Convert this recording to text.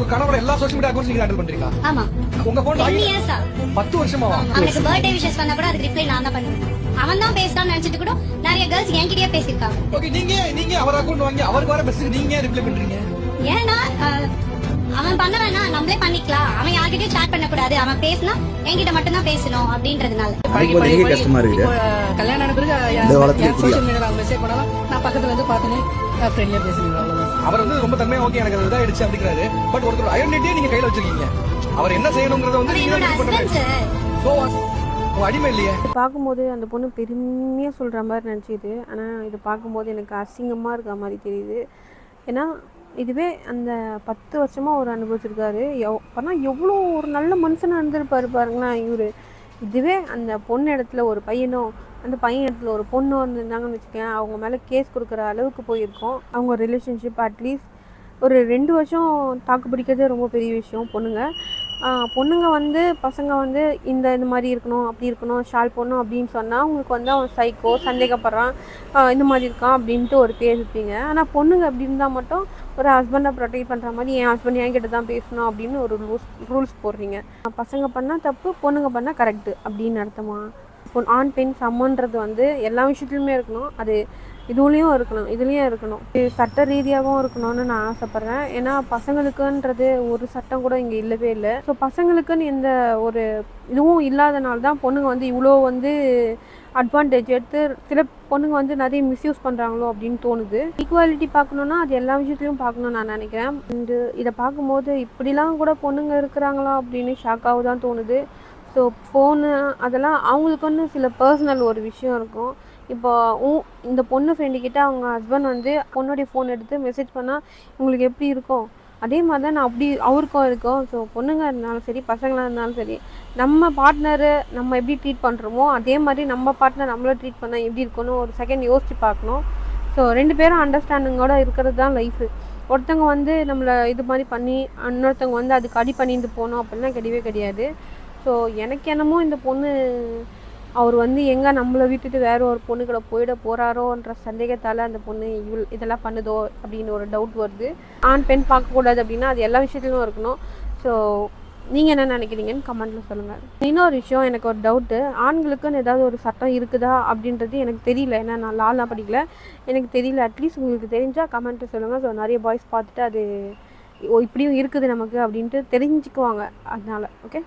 உங்க கணவரோட எல்லா சோஷியல் மீடியா அக்கவுண்ட்ஸ் நீங்க ஹேண்டில் பண்றீங்களா? ஆமா. உங்க போன் 10 இயர்ஸா 10 வருஷமாவா? அவனுக்கு பர்த்டே விஷஸ் பண்ணா கூட அதுக்கு ரிப்ளை நான் தான் பண்ணுவேன். அவன் தான் பேசலாம்னு நினைச்சிட்டு கூட நிறைய கேர்ள்ஸ் என்கிட்டயே பேசிருக்காங்க. ஓகே, நீங்க அவர் அக்கவுண்ட் வாங்கி அவருக்கு வர மெசேஜ் நீங்க ரிப்ளை பண்றீங்க? ஏன்னா அவன் பண்ணறானா நம்மளே பண்ணிக்கலாம். அவன் யார்கிட்டயும் chat பண்ண கூடாது. அவன் பேசினா என்கிட்ட மட்டும் தான் பேசணும் அப்படின்றதுனால. கஷ்டமா இருக்கு. கல்யாணம் ஆன பிறகு சோஷியல் மீடியால மெசேஜ் பண்ணலாம், நான் பக்கத்துல இருந்து பார்த்தேனே ஃப்ரெண்ட்லியா பேசுறீங்க அவ்வளவுதான். அவர் வந்து ரொம்ப தன்மையா ஓகே எனக்கு அது இதாயிடுச்சு அப்படிங்கிறாரு. பட் ஒருத்தர் ஐடென்டிட்டியை நீங்க கையில வச்சிருக்கீங்க. அவர் என்ன செய்யணும்ங்கறத வந்து நீங்க என்னோட தான் பண்றீங்க. ஹஸ்பண்ட் சோ உங்க அடிமை இல்லையே. பார்க்கும்போது அந்த பொண்ணு பெருமையா சொல்ற மாதிரி நினச்சிது. ஆனால் இது பார்க்கும்போது எனக்கு அசிங்கமாக இருக்க மாதிரி தெரியுது. ஏன்னா இதுவே அந்த 10 வருஷமாக அவர் அனுபவிச்சிருக்காரு. ஆனால் எவ்வளோ ஒரு நல்ல மனுஷனாக இருந்திருப்பாரு பாருங்களேன் இவர். இதுவே அந்த பொண்ணு இடத்துல ஒரு பையனோ அந்த பையன் இடத்துல ஒரு பொண்ணு இருந்திருந்தாங்கன்னு வச்சுக்கேன், அவங்க மேலே கேஸ் கொடுக்குற அளவுக்கு போயிருக்கோம். அவங்க ரிலேஷன்ஷிப் அட்லீஸ்ட் ஒரு 2 வருஷம் தாக்கு பிடிக்கிறதே ரொம்ப பெரிய விஷயம். பொண்ணுங்க வந்து பசங்க வந்து இந்த மாதிரி இருக்கணும் அப்படி இருக்கணும் ஷால் போடணும் அப்படின்னு சொன்னால் அவங்களுக்கு வந்து அவன் சைக்கோ சந்தேகப்படுறான் இந்த மாதிரி இருக்கான் அப்படின்ட்டு ஒரு பேர் இருப்பீங்க. ஆனால் பொண்ணுங்க அப்படி இருந்தால் மட்டும் ஒரு ஹஸ்பண்டை ப்ரொடெக்ட் பண்ணுற மாதிரி என் ஹஸ்பண்ட் என்கிட்ட தான் பேசணும் அப்படின்னு ஒரு ரூல்ஸ் போடுறீங்க. பசங்க பண்ணால் தப்பு, பொண்ணுங்க பண்ணால் கரெக்டு அப்படின்னு அர்த்தமா? ஆண் பெண் சமன்றது வந்து எல்லா விஷயத்துலையுமே இருக்கணும். அது இதுலேயும் இருக்கணும். சட்ட ரீதியாகவும் இருக்கணும்னு நான் ஆசைப்பட்றேன். ஏன்னா பசங்களுக்குன்றது ஒரு சட்டம் கூட இங்கே இல்லவே இல்லை. ஸோ பசங்களுக்குன்னு எந்த ஒரு இதுவும் இல்லாதனால தான் பொண்ணுங்க வந்து இவ்வளோ வந்து அட்வான்டேஜ் எடுத்து சில பொண்ணுங்க வந்து நிறைய மிஸ்யூஸ் பண்ணுறாங்களோ அப்படின்னு தோணுது. ஈக்குவாலிட்டி பார்க்கணுன்னா அது எல்லா விஷயத்துலையும் பார்க்கணுன்னு நான் நினைக்கிறேன். இதை பார்க்கும்போது இப்படிலாம் கூட பொண்ணுங்க இருக்கிறாங்களா அப்படின்னு ஷாக்காக தான் தோணுது. ஸோ ஃபோனு அதெல்லாம் அவங்களுக்குன்னு சில பர்சனல் ஒரு விஷயம் இருக்கும். இப்போ இந்த பொண்ணு ஃப்ரெண்டுக்கிட்ட அவங்க ஹஸ்பண்ட் வந்து பொண்ணுடைய ஃபோன் எடுத்து மெசேஜ் பண்ணால் உங்களுக்கு எப்படி இருக்கும்? அதே மாதிரி தான் நான் அப்படி அவருக்கும் இருக்கும். ஸோ பொண்ணுங்க இருந்தாலும் சரி பசங்களாக இருந்தாலும் சரி நம்ம பார்ட்னரு நம்ம எப்படி ட்ரீட் பண்ணுறோமோ அதே மாதிரி நம்ம பார்ட்னர் நம்மளை ட்ரீட் பண்ணால் எப்படி இருக்குன்னு ஒரு செகண்ட் யோசித்து பார்க்கணும். ஸோ 2 பேரும் அண்டர்ஸ்டாண்டிங்கோடு இருக்கிறது தான் லைஃபு. ஒருத்தவங்க வந்து நம்மளை இது மாதிரி பண்ணி இன்னொருத்தவங்க வந்து அதுக்கு அடி பண்ணிட்டு போகணும் அப்படிலாம் கிடையாது. ஸோ எனக்கு என்னமோ இந்த பொண்ணு அவர் வந்து எங்கே நம்மளை விட்டுட்டு வேறு ஒரு பொண்ணுக்கூட போயிட போகிறாரோன்ற சந்தேகத்தால் அந்த பொண்ணு இதெல்லாம் பண்ணுதோ அப்படின்னு ஒரு டவுட் வருது. ஆண் பெண் பார்க்கக்கூடாது அப்படின்னா அது எல்லா விஷயத்துலையும் இருக்கணும். ஸோ நீங்கள் என்ன நினைக்கிறீங்கன்னு கமெண்ட்டில் சொல்லுங்கள். இன்னொரு விஷயம், எனக்கு ஒரு டவுட்டு, ஆண்களுக்குன்னு ஏதாவது ஒரு சட்டம் இருக்குதா அப்படின்றது எனக்கு தெரியல. ஏன்னா நான் லாலாம் படிக்கல, எனக்கு தெரியல. அட்லீஸ்ட் உங்களுக்கு தெரிஞ்சால் கமெண்ட்டில் சொல்லுங்கள். ஸோ நிறைய பாய்ஸ் பார்த்துட்டு அது இப்படியும் இருக்குது நமக்கு அப்படின்ட்டு தெரிஞ்சுக்குவாங்க. அதனால் ஓகே.